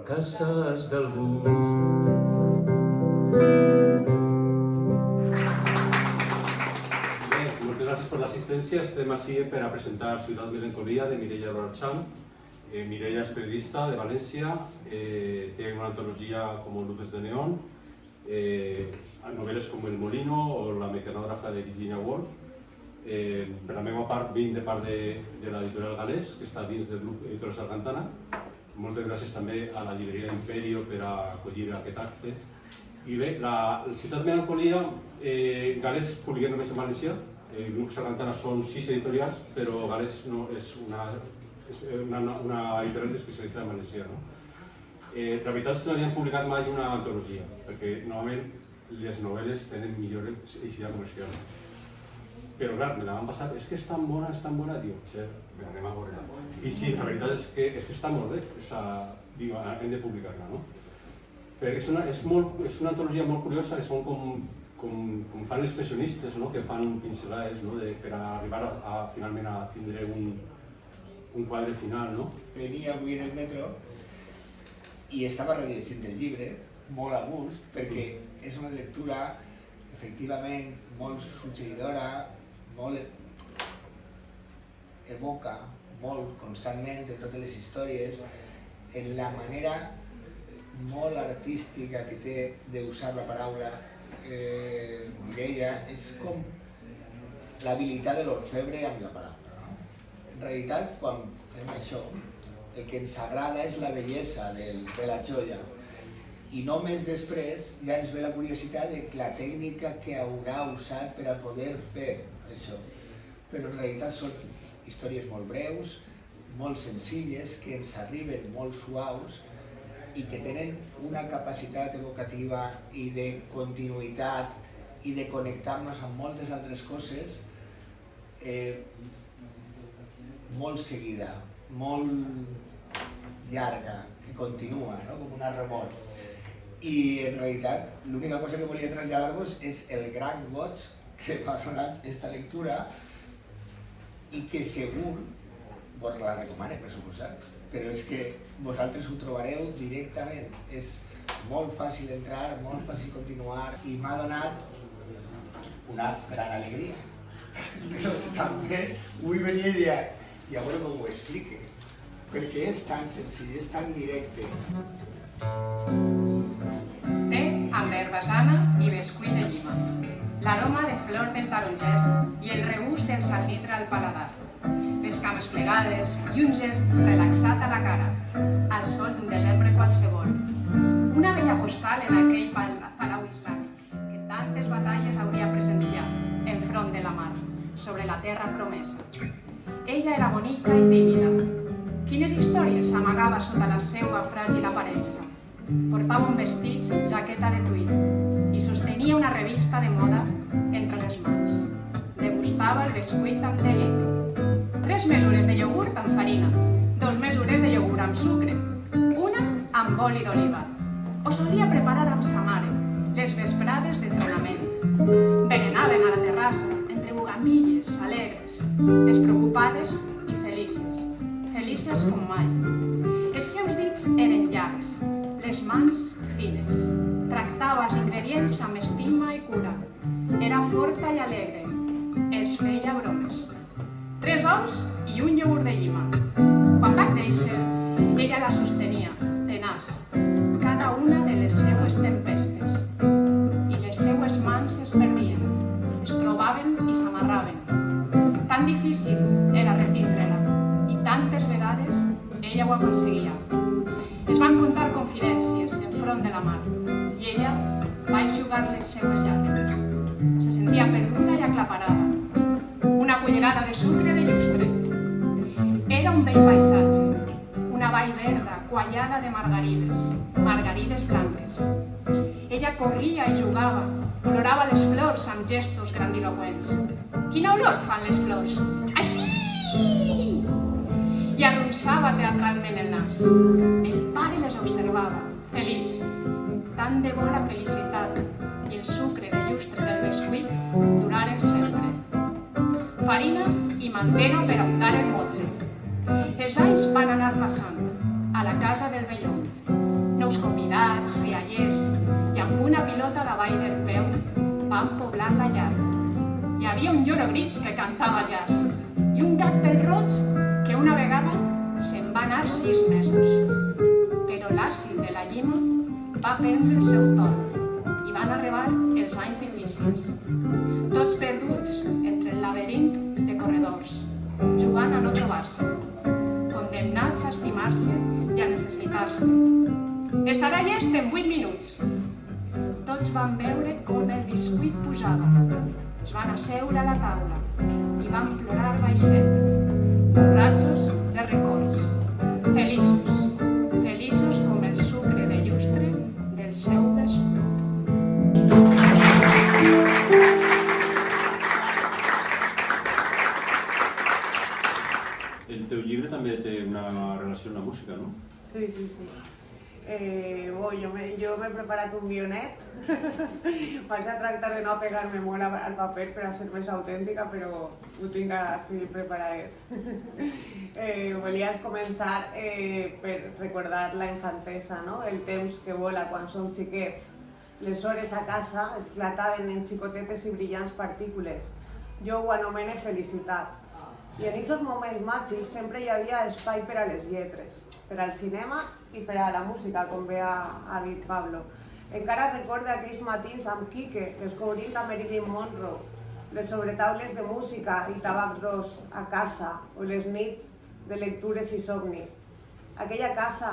Cases d'algú. Moltes gràcies per l'assistència. Estem així per a presentar Ciutat Melancolia de Mireia Lorachán. Mireia és periodista de València, té una antologia com Luces de Neón, novel·les com El Molino o La mecanògrafa de Virginia Woolf. Per la meva part, vinc de part de l'editorial Galès, que està dins del grup Editorial Sargantana. Moltes gràcies també a la llibreria Imperio per acollir aquest acte. I bé, la Ciutat Melancolia, Galès publica només en valencià. El grup Sargantana són 6 editorials, però Galès és una editorial especialitzada en valencià. La veritat és que no havien publicat mai una antologia, perquè normalment les novel·les tenen millor eixida comercial. Però clar, me la van passar, és que és tan bona, diu, anem a veure-la. I sí, la veritat és que està molt bé, hem de publicar-la, no? Perquè és una antologia molt curiosa, són com fan els expressionistes, que fan pincelades per arribar finalment a tindre un quadre final, no? Venia avui en el metro i estava rellegint el llibre, molt a gust, perquè és una lectura, efectivament, molt suggeridora, molt evoca molt constantment de totes les històries, en la manera molt artística que té d'usar la paraula. Mireia és com l'habilitat de l'orfebre amb la paraula. En realitat, quan fem això, el que ens agrada és la bellesa de la joia. I només després ja ens ve la curiositat de la tècnica que haurà usat per a poder fer això. Però en realitat són històries molt breus, molt senzilles, que ens arriben molt suaus i que tenen una capacitat evocativa i de continuïtat i de connectar-nos amb moltes altres coses molt seguida, molt llarga, que continua, com una remor. I en realitat l'única cosa que volia traslladar-vos és el gran goig que m'ha donat aquesta lectura i que segur vos la recomano, per suposat, però és que vosaltres ho trobareu directament. És molt fàcil entrar, molt fàcil continuar i m'ha donat una gran alegria. Però també vull venir i dir, i a veure com ho explique, perquè és tan senzill, és tan directe. Té amb herbasana i bescuit de llima, l'aroma de flor del taronger i el regust del salnitre al paladar, les cames plegades i un gest relaxat a la cara, al sol d'un desembre qualsevol. Una bella postal en aquell palau islàmic que tantes batalles hauria presenciat enfront de la mar, sobre la terra promesa. Ella era bonica i tímida. Quines històries s'amagava sota la seva fràgil aparença? Portava un vestit, jaqueta de tuit, i sostenia una revista de moda entre les mans. Degustava el bescuit amb delit. 3 mesures de iogurt amb farina, 2 mesures de iogurt amb sucre, una amb oli d'oliva. O solia preparar amb sa mare les vesprades d'entrenament, casa, entre bugambilles alegres, despreocupades i felices, felices com mai. Els seus dits eren llargs, les mans fines. Tractava els ingredients amb estima i cura. Era forta i alegre. Els feia bromes. 3 ous i un iogurt de llima. Quan va créixer, ella la sostenia, tenaç, cada una de les seues tempestes. I les seues mans es perdien, es trobaven i s'amarraven. Tan difícil era retindre-la, i tantes vegades ella ho aconseguia. Es van contar confidències enfront de la mar, i ella va enxugar les seues llàgrimes. Se sentia perduda i aclaparada. Una cullerada de sucre de llustre. Era un bell paisatge, una vall verda quallada de margarides, margarides blanques. Ella corria i jugava, olorava les flors amb gestos grandiloqüents. Quina olor fan les flors? Així! I arronsava teatralment el nas. El pare les observava, feliç. Tant de bo la felicitat i el sucre de llustre del bescuit duraren sempre. Farina i mantega per untar el motle. Els anys van anar passant, a la casa del velló. Nous convidats, riallers, i amb una pilota davall del peu van poblar la llar. Hi havia un lloro gris que cantava jazz i un gat pèl-roig que una vegada se'n va anar 6 mesos. Però l'àcid de la llima va prendre el seu torn i van arribar els anys difícils. Tots perduts entre el laberint de corredors, jugant a no trobar-se, condemnats a estimar-se i a necessitar-se. Estarà llest en 8 minuts. Tots van veure com el biscuit pujava. Es van asseure a la taula i van plorar baixet, borratxos de records, feliços, feliços com el sucre de llustre del seu bescuit. El teu llibre també té una relació amb la música, no? Sí, sí, sí. Jo m'he preparat un guionet. Vaig a tractar de no apegar-me molt al paper per a ser més autèntica, però ho tinc així preparat. Volies començar per recordar la infantesa, no? El temps que vola quan som xiquets. Les hores a casa esclataven en xicotetes i brillants partícules. Jo ho anomene felicitat. I en aquests moments màgics sempre hi havia espai per a les lletres, per al cinema i per a la música, com bé ha dit Pablo. Encara recordo aquells matins amb Quique descobrint a Marilyn Monroe, les sobretaules de música i tabac ros a casa o les nits de lectures i somnis. Aquella casa,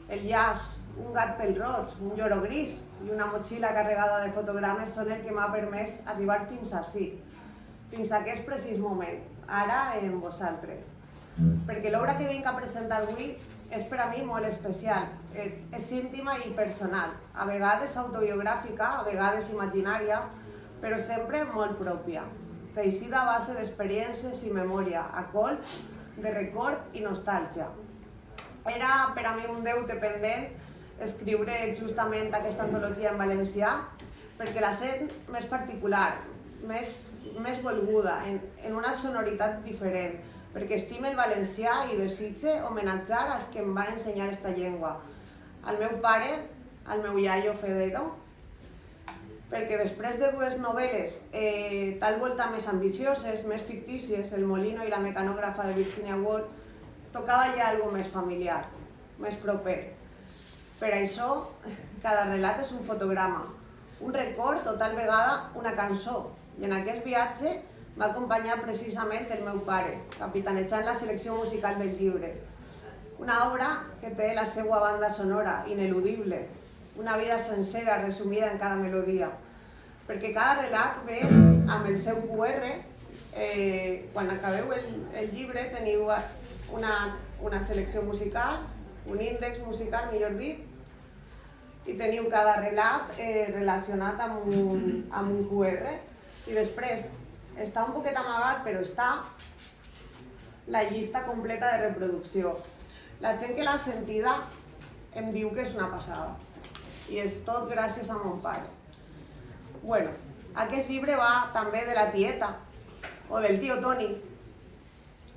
el llaç, un gat pèl-roig, un lloro gris i una motxilla carregada de fotogrames són el que m'ha permès arribar fins ací, fins a aquest precís moment, ara en vosaltres. Perquè l'obra que vinc a presentar avui és per a mi molt especial, és íntima i personal, a vegades autobiogràfica, a vegades imaginària, però sempre molt pròpia, teixida a base d'experiències i memòria, a colps de record i nostàlgia. Era per a mi un deute pendent escriure justament aquesta antologia en valencià, perquè la sent més particular, més volguda, en una sonoritat diferent, perquè estime el valencià i desitge homenatjar als que em van ensenyar aquesta llengua. Al meu pare, al meu iaio Federo, perquè després de 2 novel·les tal volta més ambicioses, més fictícies, El molino i la mecanògrafa de Virginia Woolf, tocava ja alguna més familiar, més proper. Per això, cada relat és un fotograma, un record o tal vegada una cançó, i en aquest viatge m'ha acompanyat precisament el meu pare, capitanejant la selecció musical del llibre. Una obra que té la seva banda sonora, ineludible, una vida sencera resumida en cada melodia, perquè cada relat ve amb el seu QR. Quan acabeu el llibre teniu una selecció musical, un índex musical, millor dit, i teniu cada relat relacionat amb un QR. I després, està un poquet amagat, però està la llista completa de reproducció. La gent que l'ha sentida em diu que és una passada. I és tot gràcies a mon pare. Bueno, Aquest llibre va també de la tieta, o del tio Toni,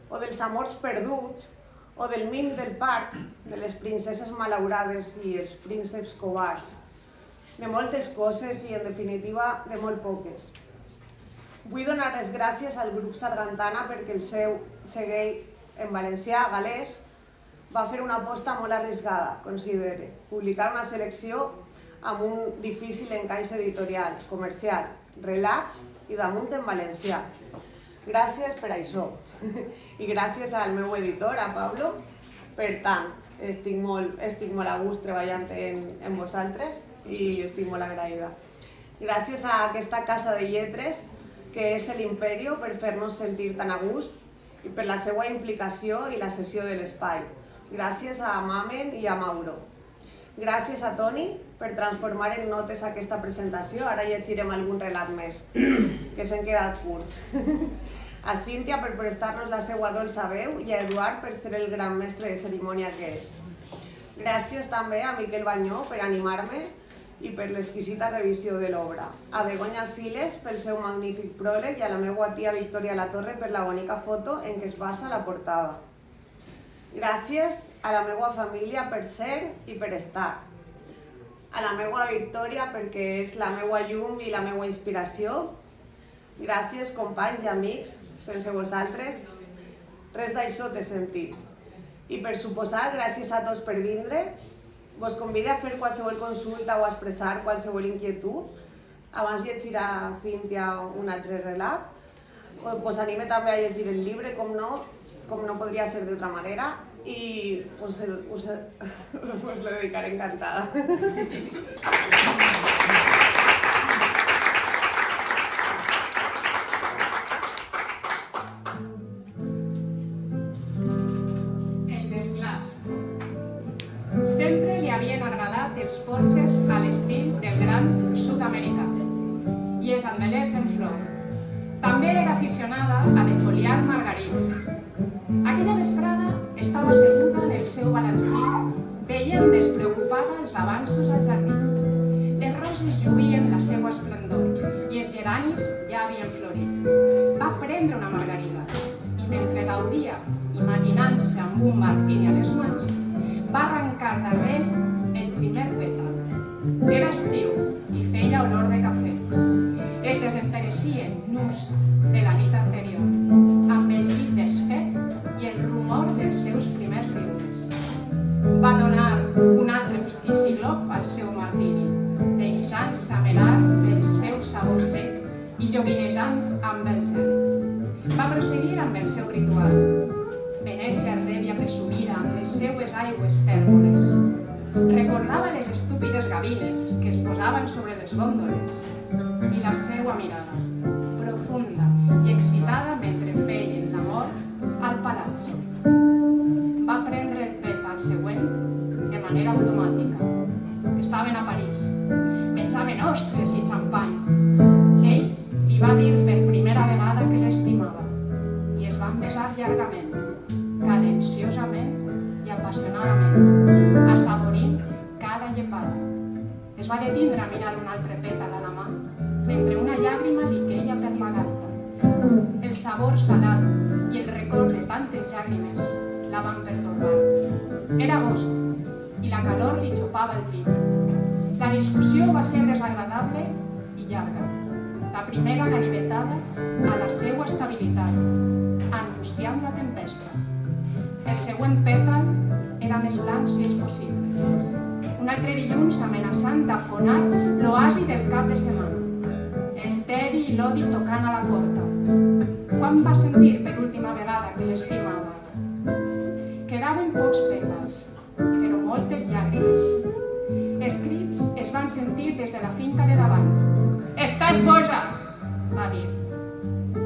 o dels amors perduts, o del mim del parc, de les princeses malaurades i els prínceps covards, de moltes coses i, en definitiva, de molt poques. Vull donar les gràcies al grup Sargantana perquè el seu seguell en valencià, galès, va fer una aposta molt arriscada, considere, publicar una selecció amb un difícil encaix editorial, comercial, relats i damunt en valencià. Gràcies per això. I gràcies al meu editor, a Pablo. Per tant, estic molt a gust treballant en vosaltres i estic molt agraïda. Gràcies a aquesta casa de lletres, que és l'Imperio, per fer-nos sentir tan a gust i per la seva implicació i la cessió de l'espai. Gràcies a Mamen i a Mauro. Gràcies a Toni per transformar en notes aquesta presentació. Ara llegirem algun relat més, que s'han quedat curts. A Cíntia per prestar-nos la seva dolça veu i a Eduard per ser el gran mestre de cerimònia que és. Gràcies també a Miquel Banyó per animar-me i per l'exquisita revisió de l'obra. A Begoña Siles pel seu magnífic pròleg i a la meva tia Victòria Latorre per la bonica foto en què es basa la portada. Gràcies a la meva família per ser i per estar. A la meva Victòria perquè és la meva llum i la meva inspiració. Gràcies, companys i amics. Sense vosaltres, res d'això té sentit. I per suposar, gràcies a tots per vindre. Vos convido a fer qualsevol consulta o a expressar qualsevol inquietud. Abans llegirà Cíntia un altre relat. Vos anime també a llegir el llibre, com no podria ser d'altra manera. I us lo dedicaré encantada. Sempre li havien agradat els porxes a l'estil del gran sud-americà i els ametllers en flor. També era aficionada a defoliar margarides. Aquella vesprada estava asseguda en el seu balancí, veient despreocupada els avanços al jardí. Les roses lluïen la seva esplendor i els geranis ja havien florit. Va prendre una margarida i mentre gaudia, imaginant-se amb un martini a les mans, va arrencar d'arrel el primer pètal. Era estiu i feia olor de cafè. Es desemperecien nus de la nit anterior, amb el llit desfet i el rumor dels seus primers riures. Va donar un altre fictici glob al seu martini, deixant-se amelar el seu sabor sec i joguinejant amb el gel. Va prosseguir amb el seu ritual. Venècia rèbia presumida amb les seues aigües tèrboles. Recordava les estúpides gavines que es posaven sobre les gòndoles i la seua mirada, profunda i excitada mentre feien l'amor al palazzo. Va prendre el pètal següent de manera automàtica. Estaven a París, menjaven ostres i xampany. Ell li va dir per primera vegada que l'estimava i es van besar llargament, cadenciosament i apassionadament, assaborint cada llepada. Es va detindre a mirar un altre pètal a la mà, mentre una llàgrima li queia per la galta. El sabor salat i el record de tantes llàgrimes la van pertorbar. Era agost i la calor li xopava el pit. La discussió va ser desagradable i llarga. La primera ganivetada a la seua estabilitat, anunciant la tempesta. El següent pètal era més blanc si és possible. Un altre dilluns amenaçant d'afonar l'oasi del cap de setmana. El tedi i l'odi tocant a la porta. Quan va sentir per última vegada que l'estimava? Quedaven pocs pètals, però moltes llàgrimes. Els crits es van sentir des de la finca de davant. «Estàs boja!», va dir.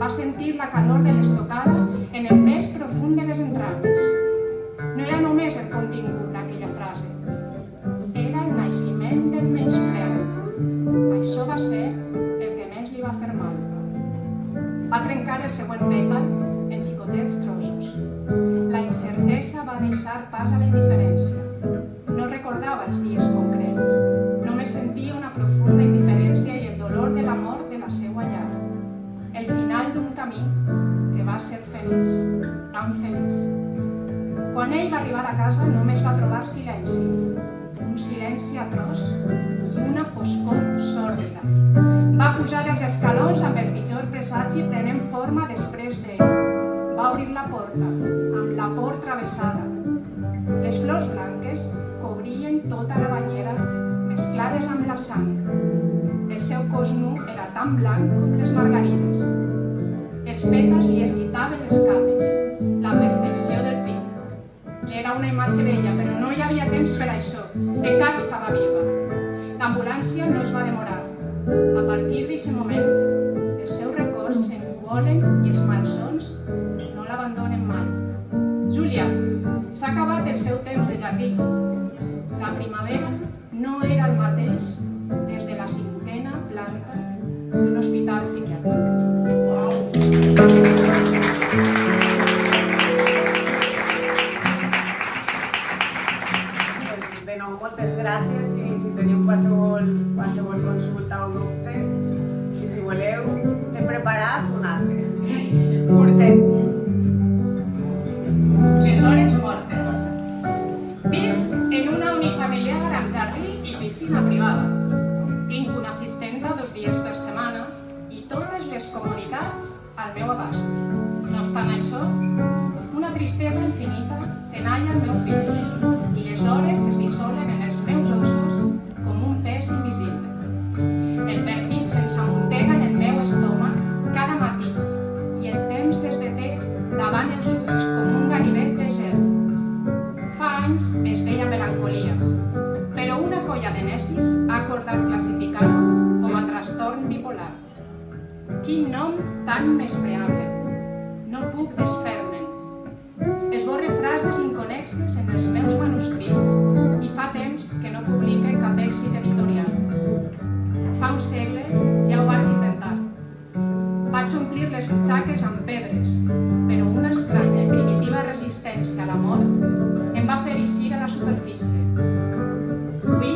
Va sentir la calor de l'estocada en el més profund de les entranyes. No era només el contingut d'aquella frase, era el naixement del menyspreu. Això va ser el que més li va fer mal. Va trencar el següent pètal en xicotets trossos. La incertesa va deixar pas a la indiferència. No recordava els dies concrets, només sentia una profunda indiferència i el dolor de la mort de la seva camí que va ser feliç, tan feliç. Quan ell va arribar a casa només va trobar silenci, un silenci atroç i una foscor sòrdida. Va pujar els escalons amb el pitjor presagi prenent forma després d'ell. Va obrir la porta, amb la por travessada. Les flors blanques cobrien tota la banyera, mesclades amb la sang. El seu cos nu era tan blanc com les margarides. Els pètals li esguitaven les cames, la perfecció del pit. Era una imatge bella, però no hi havia temps per a això. Encara estava viva. L'ambulància no es va demorar. A partir d'aquest moment, els seus records s'ennuvolen i els malsons no l'abandonen mai. Júlia, s'ha acabat el seu temps de jardí. La primavera no era el mateix des de la 5ª planta d'un hospital psiquiàtric. De nou, moltes gràcies i si teniu qualsevol consulta o dubte i si voleu, he preparat un altre. Curtet. Les hores mortes. Visc en una unifamiliar amb jardí i piscina privada. Tinc una assistenta 2 dies per setmana i totes les comoditats al meu abast. No obstant això, una tristesa infinita tenalla el meu pit i les hores es dissolen en els meus ossos com un pes invisible. El vèrtig se'ns amuntega en el meu estómac cada matí i el temps es deté davant els ulls com un ganivet de gel. Fa anys es deia melancolia, però una colla de necis ha acordat classificar-ho com a trastorn bipolar. Quin nom tan menyspreable! No puc desfer-me'n. Esborre frases inconexes en els meus manuscrits i fa temps que no publique cap èxit editorial. Fa un segle ja ho vaig intentar. Vaig omplir les butxaques amb pedres, però una estranya i primitiva resistència a la mort em va fer eixir a la superfície. Avui